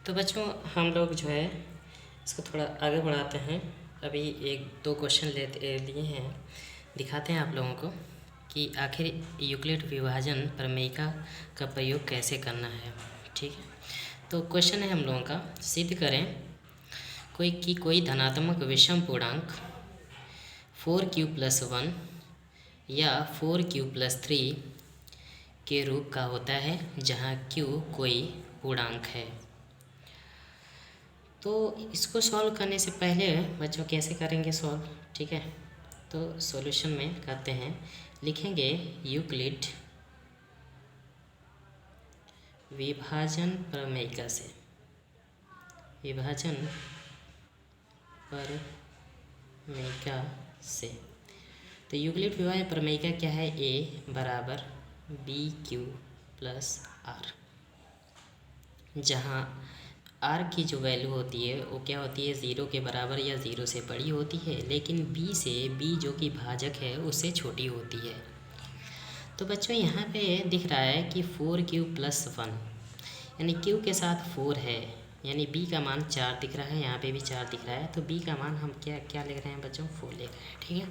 तो बच्चों हम लोग जो है इसको थोड़ा आगे बढ़ाते हैं। अभी एक दो क्वेश्चन लिए हैं, दिखाते हैं आप लोगों को कि आखिर यूक्लिड विभाजन प्रमेयिका का प्रयोग कैसे करना है। ठीक है, तो क्वेश्चन है हम लोगों का, सिद्ध करें कोई धनात्मक विषम पूर्णांक 4q+1 या 4q+3 के रूप का होता है जहाँ q कोई पूर्णांक है। तो इसको सॉल्व करने से पहले बच्चों कैसे करेंगे सॉल्व, ठीक है। तो सॉल्यूशन में करते हैं, लिखेंगे यूक्लिड विभाजन प्रमेयिका से, विभाजन प्रमेयिका से। तो यूक्लिड विभाजन प्रमेयिका क्या है, ए बराबर BQ+R, जहाँ R की जो वैल्यू होती है वो क्या होती है, ज़ीरो के बराबर या ज़ीरो से बड़ी होती है, लेकिन B जो कि भाजक है उससे छोटी होती है। तो बच्चों यहाँ पे दिख रहा है कि 4q+1 यानी q के साथ 4 है, यानी B का मान 4 दिख रहा है, यहाँ पे भी 4 दिख रहा है। तो B का मान हम क्या लिख रहे हैं बच्चों, 4 लिख रहे हैं, ठीक है।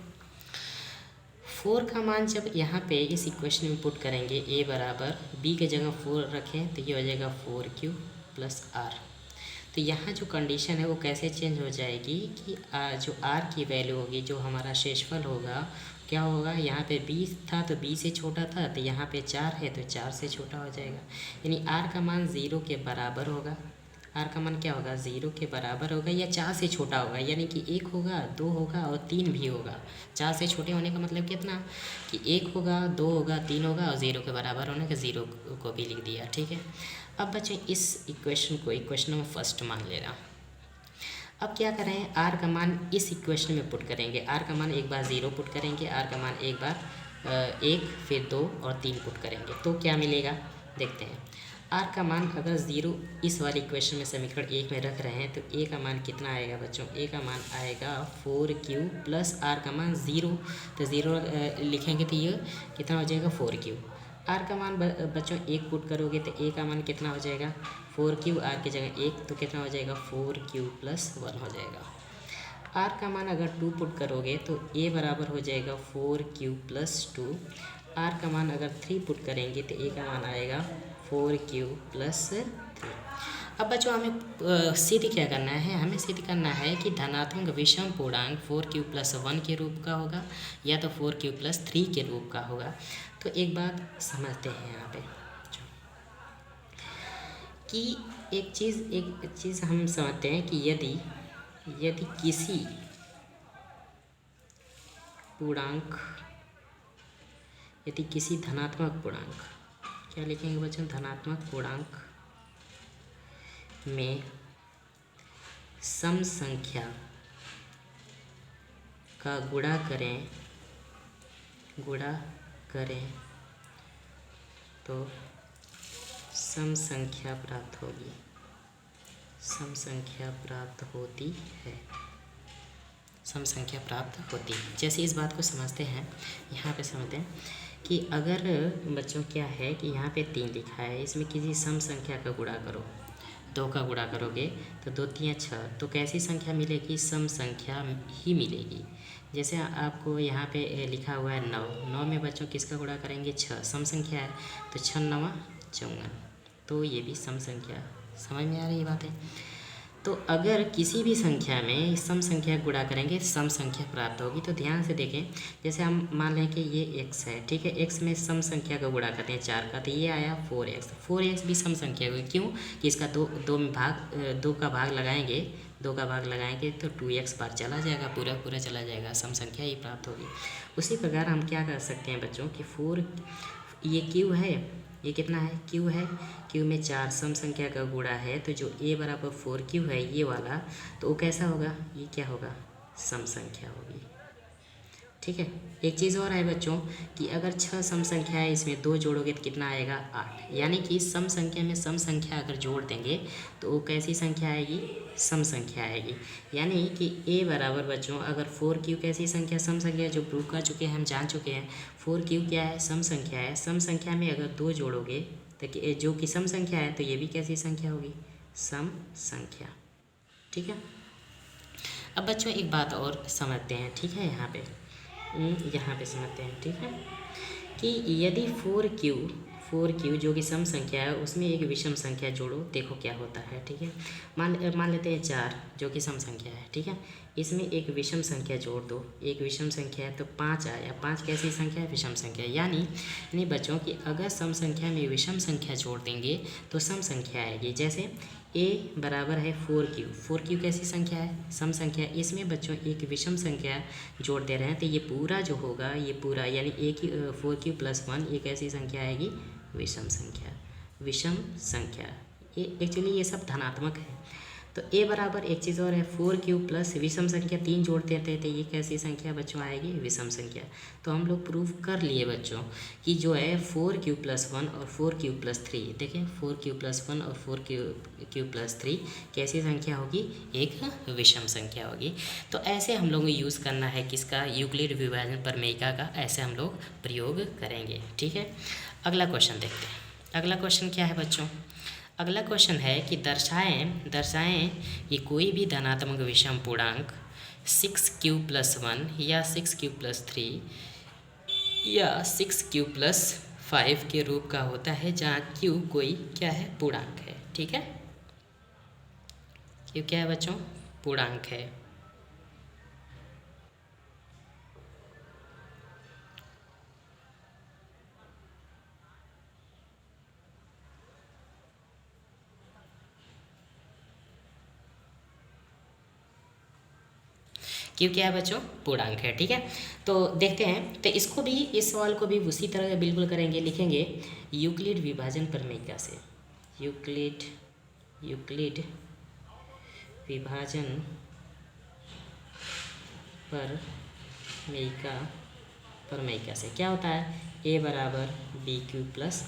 4 का मान जब यहाँ पे इस इक्वेशन में पुट करेंगे, a बराबर B के जगह 4 रखें तो ये हो जाएगा 4q+R। तो यहाँ जो कंडीशन है वो कैसे चेंज हो जाएगी कि जो R की वैल्यू होगी, जो हमारा शेषफल होगा, क्या होगा, यहाँ पे B था तो B से छोटा था, तो यहाँ पे 4 है तो 4 से छोटा हो जाएगा। यानी R का मान 0 के बराबर होगा। R का मान क्या होगा, 0 के बराबर होगा या 4 से छोटा होगा, यानी कि 1 होगा, 2 होगा और 3 भी होगा। 4 से छोटे होने का मतलब कितना कि 1 होगा, 2 होगा, 3 होगा और 0 के बराबर होने का 0 को भी लिख दिया, ठीक है। अब बच्चे इस इक्वेशन को इक्वेशन नंबर फर्स्ट मान ले रहा। अब क्या करें, R का मान इस इक्वेशन में पुट करेंगे। R का मान एक बार 0 पुट करेंगे, R का मान एक बार 1 फिर 2 और 3 पुट करेंगे, तो क्या मिलेगा देखते हैं। R का मान अगर 0 इस वाले इक्वेशन में समीकरण 1 में रख रहे हैं तो A का मान कितना आएगा बच्चों, A का मान आएगा 4q+R का मान 0, तो 0 लिखेंगे तो ये कितना हो जाएगा 4q। R का मान बच्चों 1 पुट करोगे तो A का मान कितना हो जाएगा 4q, R की जगह 1 तो कितना हो जाएगा 4q+1 हो जाएगा। R का मान अगर 2 पुट करोगे तो A बराबर हो जाएगा 4q+2। R का मान अगर 3 पुट करेंगे तो A का मान आएगा 4q+3। अब बच्चों हमें सिद्ध क्या करना है, हमें सिद्ध करना है कि धनात्मक विषम पूर्णांक 4q+1 के रूप का होगा या तो 4q+3 के रूप का होगा। तो एक बात समझते हैं यहाँ पे कि एक चीज़ हम समझते हैं कि यदि किसी पूर्णांक, यदि किसी धनात्मक पूर्णांक, क्या लिखेंगे बच्चों, धनात्मक पूर्णांक में सम संख्या का गुणा करें तो सम संख्या प्राप्त होगी, सम संख्या प्राप्त होती है, सम संख्या प्राप्त होती है। जैसे इस बात को समझते हैं, यहाँ पे समझते हैं कि अगर बच्चों क्या है कि यहाँ पे 3 लिखा है, इसमें किसी सम संख्या का गुणा करो, 2 का गुणा करोगे तो 2 3 6, तो कैसी संख्या मिलेगी, सम संख्या ही मिलेगी। जैसे आपको यहाँ पे लिखा हुआ है 9 में बच्चों किसका गुणा करेंगे, 6, सम संख्या है तो 6 9 54, तो ये भी सम संख्या। समझ में आ रही बात है। तो अगर किसी भी संख्या में सम संख्या गुणा करेंगे सम संख्या प्राप्त होगी। तो ध्यान से देखें, जैसे हम मान लें कि ये x है, ठीक है, x में सम संख्या का गुणा करते हैं 4 का, तो ये आया 4x भी सम संख्या होगी। क्यों कि इसका दो का भाग लगाएंगे, 2 का भाग लगाएंगे तो 2x बार चला जाएगा, पूरा चला जाएगा, सम संख्या ही प्राप्त होगी। उसी प्रकार हम क्या कर सकते हैं बच्चों कि 4 ये q है, ये कितना है, q है, q में 4 सम संख्या का गुणा है, तो जो a बराबर 4q है ये वाला, तो वो कैसा होगा, ये क्या होगा, सम संख्या होगी, ठीक है। एक चीज़ और है बच्चों कि अगर 6 सम संख्या है, इसमें 2 जोड़ोगे तो कितना आएगा 8, यानी कि सम संख्या में सम संख्या अगर जोड़ देंगे तो वो कैसी संख्या आएगी, सम संख्या आएगी। यानी कि a बराबर बच्चों अगर 4q कैसी संख्या, सम संख्या, जो प्रूव कर चुके हैं, हम जान चुके हैं 4q क्या है, सम संख्या है। सम संख्या में अगर 2 जोड़ोगे तो जो कि सम संख्या है तो ये भी कैसी संख्या होगी, सम संख्या। ठीक है। अब बच्चों एक बात और समझते हैं, ठीक है, यहाँ पे समझते हैं, ठीक है, कि यदि 4Q जो कि सम संख्या है उसमें एक विषम संख्या जोड़ो, देखो क्या होता है। ठीक है, मान लेते हैं 4 जो कि सम संख्या है। ठीक है, इसमें एक विषम संख्या जोड़ दो, एक विषम संख्या है तो 5 आया। 5 कैसी संख्या है? विषम संख्या। यानी बच्चों कि अगर सम संख्या में विषम संख्या जोड़ देंगे तो सम संख्या आएगी। जैसे a बराबर है 4Q कैसी संख्या है? सम संख्या। इसमें बच्चों एक विषम संख्या जोड़ दे रहे हैं तो ये पूरा जो होगा, ये पूरा यानी 4Q + 1 एक ऐसी संख्या आएगी विषम संख्या। ये एक्चुअली ये सब धनात्मक है। तो a बराबर एक चीज़ और है 4Q प्लस विषम संख्या 3 जोड़ देते हैं तो ये कैसी संख्या बच्चों आएगी? विषम संख्या। तो हम लोग प्रूव कर लिए बच्चों कि जो है 4Q + 1 और 4Q + 3, देखें 4Q + 1 और 4Q + 3 कैसी संख्या होगी? एक विषम संख्या होगी। तो ऐसे हम लोग यूज़ करना है किसका? यूक्लिड विभाजन प्रमेयिका का ऐसे हम लोग प्रयोग करेंगे। ठीक है, अगला क्वेश्चन देखते हैं। अगला क्वेश्चन क्या है बच्चों? अगला क्वेश्चन है कि दर्शाएं कि कोई भी धनात्मक विषम पूर्णांक 6Q + 1 या 6Q + 3 या 6Q + 5 के रूप का होता है जहाँ Q कोई क्या है? पूर्णांक है। ठीक है, Q क्या है बच्चों? पूर्णांक है। Q क्या है बच्चों? पूर्णांक है। ठीक है, तो देखते हैं। तो इसको भी, इस सवाल को भी उसी तरह बिल्कुल करेंगे, लिखेंगे यूक्लिड विभाजन प्रमेयिका से। यूक्लिड विभाजन प्रमेयिका से क्या होता है? a बराबर BQ +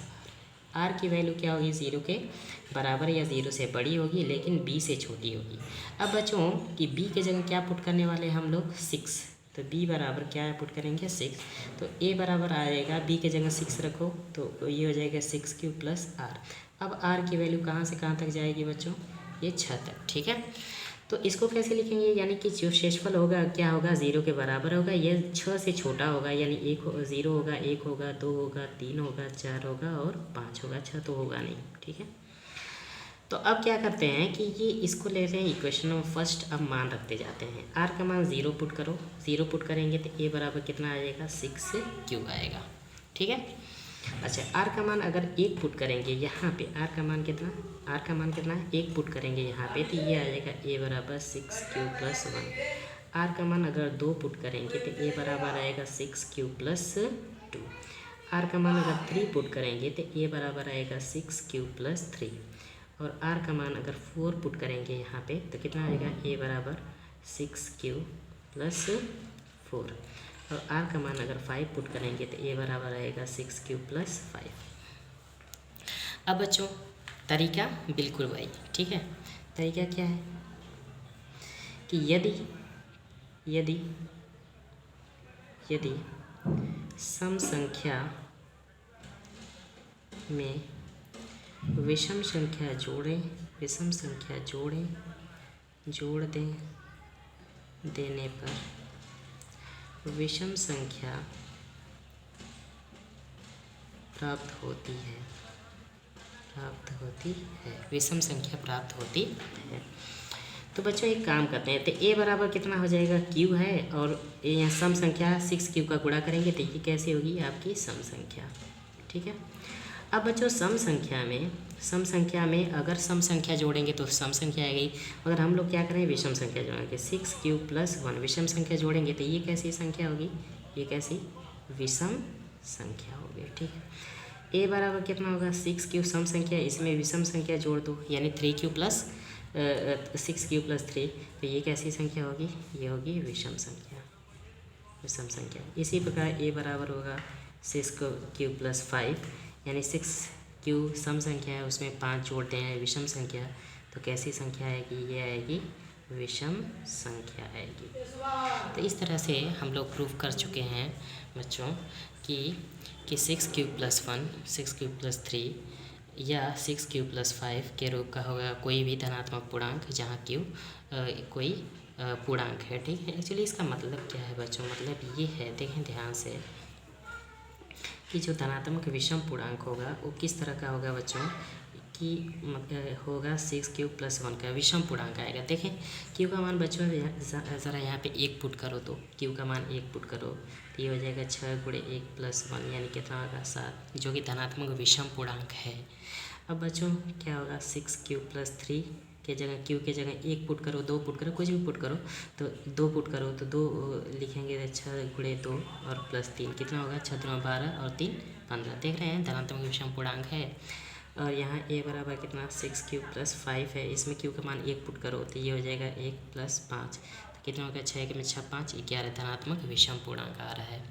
R की वैल्यू क्या होगी? 0 के बराबर या 0 से बड़ी होगी लेकिन b से छोटी होगी। अब बच्चों कि b के जगह क्या पुट करने वाले हैं हम लोग? 6। तो b बराबर क्या पुट करेंगे? 6। तो a बराबर आएगा, b के जगह 6 रखो तो ये हो जाएगा 6Q + R। अब r की वैल्यू कहाँ से कहाँ तक जाएगी बच्चों? ये 6 तक। ठीक है, तो इसको कैसे लिखेंगे? यानी कि जो शेषफल होगा क्या होगा? 0 के बराबर होगा, ये 6 से छोटा होगा, यानी 0 होगा, 1 होगा, 2 होगा, 3 होगा, 4 होगा और 5 होगा, 6 तो होगा नहीं। ठीक है, तो अब क्या करते हैं कि ये इसको ले रहे हैं इक्वेशन में फर्स्ट, अब मान रखते जाते हैं। r का मान 0 पुट करो, 0 पुट करेंगे तो a बराबर कितना आ जाएगा? 6Q आएगा। ठीक है, अच्छा r का मान अगर 1 पुट करेंगे यहाँ पे, r का मान कितना है? 1 पुट करेंगे यहाँ पे तो ये आ जाएगा a बराबर 6Q + 1। r का मान अगर 2 पुट करेंगे तो a बराबर आएगा 6Q + 2। r का मान अगर 3 पुट करेंगे तो a बराबर आएगा 6Q + 3। और r का मान अगर 4 पुट करेंगे यहाँ पे तो कितना आएगा? a बराबर 6Q + 4। और r का मान अगर 5 पुट करेंगे तो a बराबर आएगा 6Q + 5। अब बच्चों तरीका बिल्कुल वही। ठीक है, तरीका क्या है कि यदि सम संख्या में विषम संख्या जोड़ देने पर विषम संख्या प्राप्त होती है। तो बच्चों एक काम करते हैं, तो a बराबर कितना हो जाएगा? Q है, और यहाँ सम संख्या 6Q का गुणा करेंगे तो ये कैसी होगी? आपकी सम संख्या। ठीक है, अब बच्चों सम संख्या में अगर सम संख्या जोड़ेंगे तो सम संख्या आएगी। अगर हम लोग क्या करें? विषम संख्या जोड़ेंगे, 6Q + 1 विषम संख्या जोड़ेंगे तो ये कैसी संख्या होगी? ये कैसी? विषम संख्या होगी। ठीक है, a बराबर कितना होगा? 6Q सम संख्या, इसमें विषम संख्या जोड़ दो यानी 3Q + 6Q + 3, तो ये कैसी संख्या होगी? ये होगी विषम संख्या। इसी प्रकार a बराबर होगा 6Q + 5, यानी 6Q सम संख्या है, उसमें 5 जोड़ते हैं विषम संख्या, तो कैसी संख्या आएगी? ये आएगी विषम संख्या आएगी। तो इस तरह से हम लोग प्रूफ कर चुके हैं बच्चों कि 6Q + 1 6Q + 3 या 6q+5 के रूप का होगा कोई भी धनात्मक पूर्णांक जहाँ q कोई पूर्णांक है। ठीक है, एक्चुअली इसका मतलब क्या है बच्चों, मतलब ये है, देखें ध्यान से, कि जो धनात्मक विषम पूर्णांक होगा वो किस तरह का होगा बच्चों, कि होगा 6q+1 का विषम पूर्णांक आएगा। देखें q का मान बच्चों ज़रा यहाँ पे 1 पुट करो, तो q का मान 1 पुट करो तो ये हो जाएगा 6 × 1+1 यानी कितना होगा 7, जो कि धनात्मक विषम पूर्णांक है। अब बच्चों क्या होगा 6q+3 के जगह q के जगह 1 पुट करो, 2 पुट करो, कुछ भी पुट करो, तो 2 पुट करो तो 2 लिखेंगे, 6 × 2 और +3 कितना होगा 6 × 2 12 और 3 15। देख रहे हैं धनात्मक विषम पूर्णांक है। और यहाँ a बराबर कितना 6q+5 है, इसमें q का मान 1 पुट करो तो ये हो जाएगा 1 + 5, तो कितना होगा 6 में 6 5 11 धनात्मक विषम पूर्णांक आ रहा है।